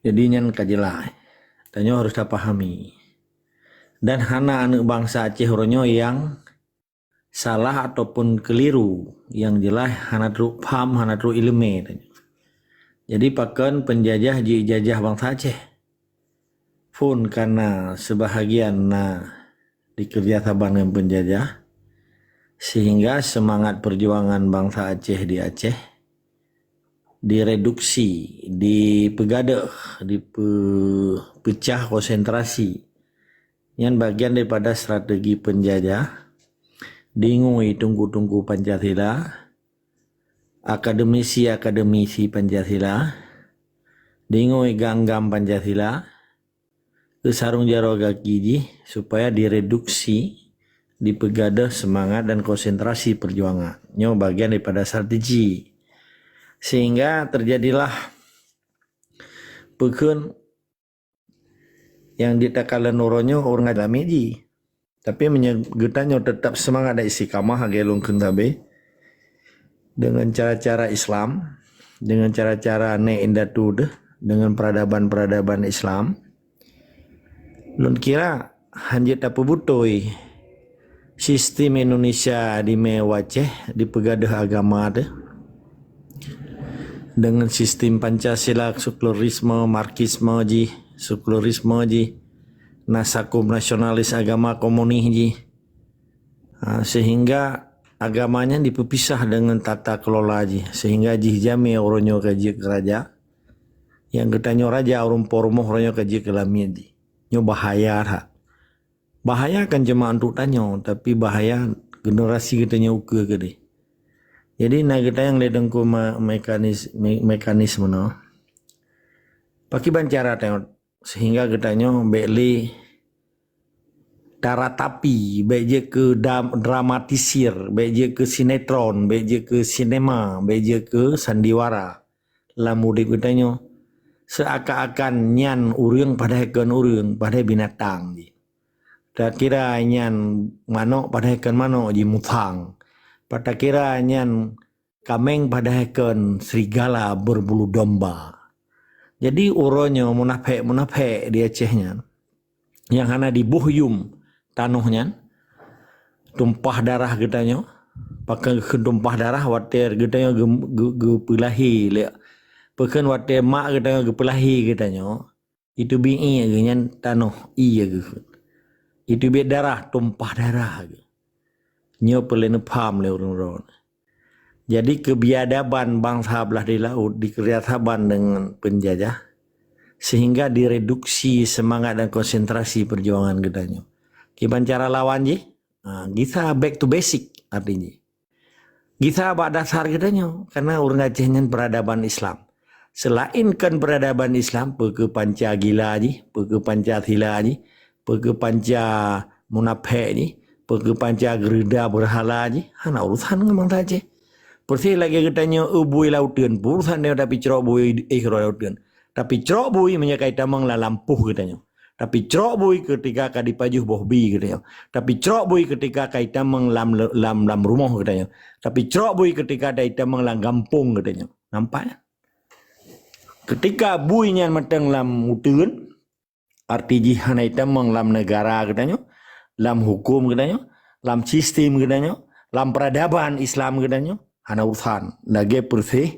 Jadi nyan kajelah. Tanyo harus dipahami. Dan hana anak bangsa Aceh ronyo yang salah ataupun keliru, yang jelas hana tru paham, hana tru ilmu. Jadi pakan penjajah jajah bangsa Aceh pun karena sebahagian dikerja taban dengan penjajah, sehingga semangat perjuangan bangsa Aceh di Aceh direduksi, dipegadeh, dipecah konsentrasi. Yang bagian daripada strategi penjajah, dingui tunggu-tunggu Pancasila, akademisi Pancasila, dingui ganggam Pancasila, kesarung jaro gakiji supaya direduksi, dipegadeh semangat dan konsentrasi perjuangan. Ini bagian daripada strategi. Sehingga terjadilah pekeun yang ditakalan nuronyo orang ngalamiji. Tapi menyegetannya tetap semangat dan istiqamah agelung kundabe dengan cara-cara Islam, dengan cara-cara neindatude, dengan peradaban-peradaban Islam. Lun kira hanjit apa butoi sistem Indonesia di mewaceh dipegadeh agama de dengan sistem Pancasila, sekularisme, marxisme ji, sekularisme ji, nasakum nasionalis agama komunis ji, sehingga agamanya dipisah dengan tata kelola ji, sehingga ji jami oronyo kaji keraja yang getanyo raja orang pormoh oronyo kaji kelamia ji, nyo bahaya kan jemaah untuk tanyo, tapi bahaya generasi getanyo uke gede. Jadi kita yang ledengku mekanisme no paki bancara tengok sehingga getanyo beli taratapi, beje ke dramatisir, beje ke sinetron, beje ke sinema, beje ke sandiwara. Lamu di getanyo seakan-akan nyan urang pada hekan urang, pada binatang. Tak kira nyan manok pada hekan manok ji mutang. Pada kira nyan kameng pada hekan serigala berbulu domba. Jadi uronyo munafek di Acehnya yang hana dibuhyum tanuhnya tumpah darah getanyo pakai tumpah darah water getanyo gepelahi le pekan water mak getanyo gepelahi getanyo itu bii genyan tanuh iya ge itu be darah tumpah darah ge nyo pelene paham le urang-urang. Jadi kebiadaban bangsa belah di laut dikerjasamakan dengan penjajah sehingga direduksi semangat dan konsentrasi perjuangan getanyo. Kiban cara lawan je? Kita back to basic artinya. Kita bak dasar getanyo karena orang Aceh nyan peradaban Islam. Selain kan peradaban Islam, peke panca gila je, peke Pancasila je, peke panca munafik je, peke panca gereda berhala je, hana urusan dengan bangsa Aceh. Persi lagi getanyo ubui lautan, urusan dia tapi cerok bui ikhro lautan. Tapi cerok bui menyakai tamang la lampuh getanyo. Tapi cerok bui ketika kadipajuh bohbi getanyo. Tapi cerok bui ketika kai tamang lam rumah getanyo. Tapi cerok bui ketika dai tamang lam gampung getanyo. Nampak ya? Ketika bui nyan matang lam utun, arti jihan ai tamang lam negara getanyo, lam hukum getanyo, lam sistem getanyo, lam peradaban Islam getanyo. Hana urusan lagi persi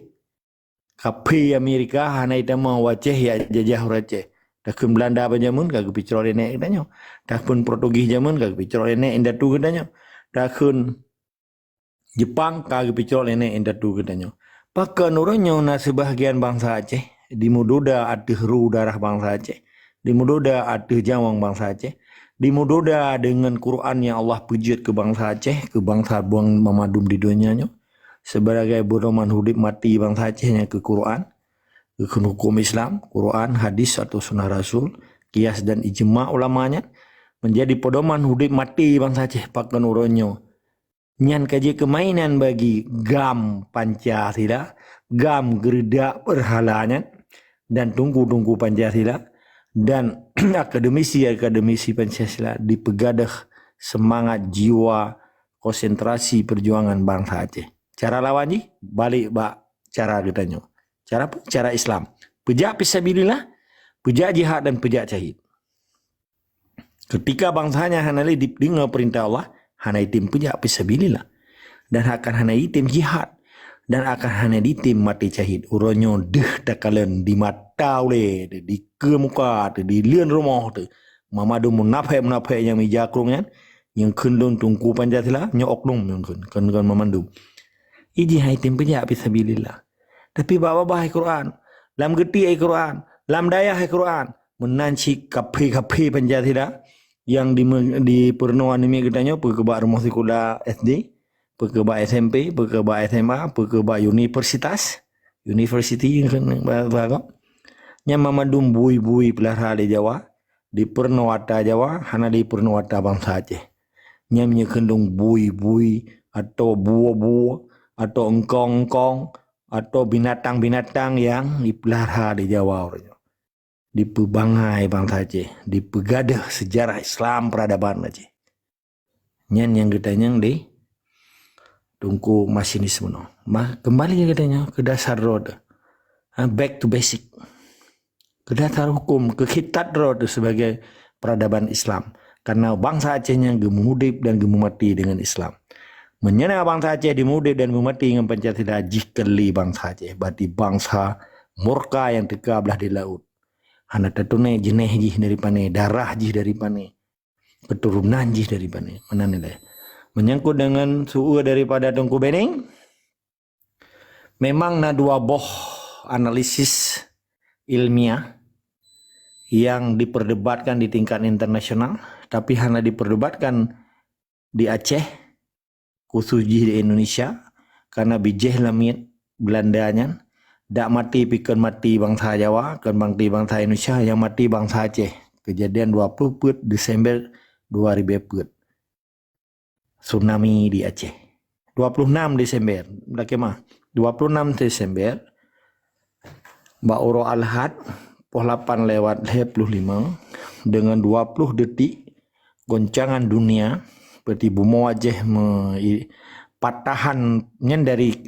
kapi Amerika hana ita mau waceh ya jajah Aceh. Takun Belanda banjamun kagak picro rene getanyo. Takun Portugis jamun kagak picro rene indatu getanyo. Takun Jepang kagak picro rene indatu getanyo. Pakan uronyo na sebahagian bangsa Aceh dimudoda atih ru darah bangsa Aceh. Dimudoda atih jawang bangsa Aceh. Dimudoda dengan Quran yang Allah pujiat ke bangsa Aceh, ke bangsa buang memadum di dunianya. Sebagai pedoman hidup mati bangsa Acehnya ke Quran, ke hukum Islam, Quran, hadis atau sunnah Rasul, kias dan ijma ulamanya menjadi pedoman hidup mati bangsa Aceh pakan uronyo. Nyan kaji kemainan bagi gam Pancasila, gam gereda berhalanya dan tunggu-tunggu Pancasila dan akademisi Pancasila dipegadeh semangat jiwa konsentrasi perjuangan bangsa Aceh. Cara lawan ni balik bak cara getanyo. Cara Islam. Pejak fisabilillah pejak jihad dan pejak cahid. Ketika bangsanya hanali dengar perintah Allah, hanai tim pejak fisabilillah dan akan hanai tim jihad dan akan hanai tim mati cahid. Uronyo deh takalan di mata oleh di ke muka di lian rumah tu. Mamadu munafai yang mijakrung yang kendung tungku Pancasila nyo oknum yang kan memandu. Iji hai tim pejak fisabilillah. Tapi bawa bahai Quran, lam geti ai Quran, lam daya ai Quran, menanci kafe Pancasila yang di pernuan ini katanya perkebak rumah sekolah SD, perkebak SMP, perkebak SMA, perkebak university yang bago. Nya mamadum bui pelahara di Jawa, di pernuwata Jawa, hana di pernuwata bangsa Aceh. Nya menyekendung bui atau buah atau engkong atau binatang-binatang yang dipelihara di Jawa orangnya. Di pebangai bangsa Aceh, di pegadah sejarah Islam peradaban Aceh. Nyan yang katanya di tungku masinisme no. Kembali katanya ke dasar road. Back to basic. Ke dasar hukum, ke kitab road sebagai peradaban Islam. Karena bangsa Acehnya gemudip dan gemumati dengan Islam. Menyana bangsa Aceh dimudip dan gemumati dengan Pancasila jikeli bangsa Aceh. Berarti bangsa murka yang teka belah di laut. Hana tatune jeneh jih dari pane, darah jih dari pane, keturunan jih dari pane. Mana nilai? Menyangkut dengan suhu daripada Tengku Bening, memang na dua boh analisis ilmiah yang diperdebatkan di tingkat internasional, tapi hana diperdebatkan di Aceh, khusus jih di Indonesia, karena bijih lamit Belandanya. Dak mati pikir mati bangsa Jawa, kan mati bangsa Indonesia, yang mati bangsa Aceh. Kejadian 20 Desember 2000 tsunami di Aceh. 26 Desember, bagaimana? 26 Desember, Mbak Oro Al-Had, poh 8 lewat 25, dengan 20 detik, goncangan dunia, seperti bumi Aceh patahannya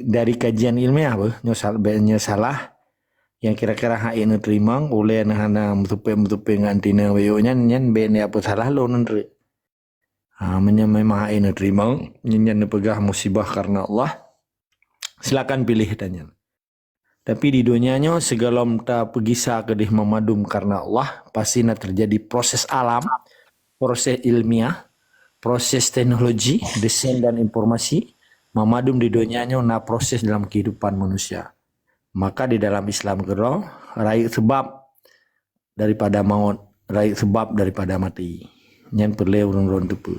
dari kajian ilmiah nya salah yang kira-kira hak ini terima oleh hana mutupe ngantina weyo nyan be ne apa salah lo nendre memang hak ini terima nyan pegah musibah karena Allah, silakan pilih tanya. Tapi di dunianya segala ta pegisa kedih memadum karena Allah, pasti na terjadi proses alam, proses ilmiah, proses teknologi, desain dan informasi memadum di dunianya na proses dalam kehidupan manusia. Maka di dalam Islam kero raih sebab daripada maut, raih sebab daripada mati. Yang perlu urun-urun tepu.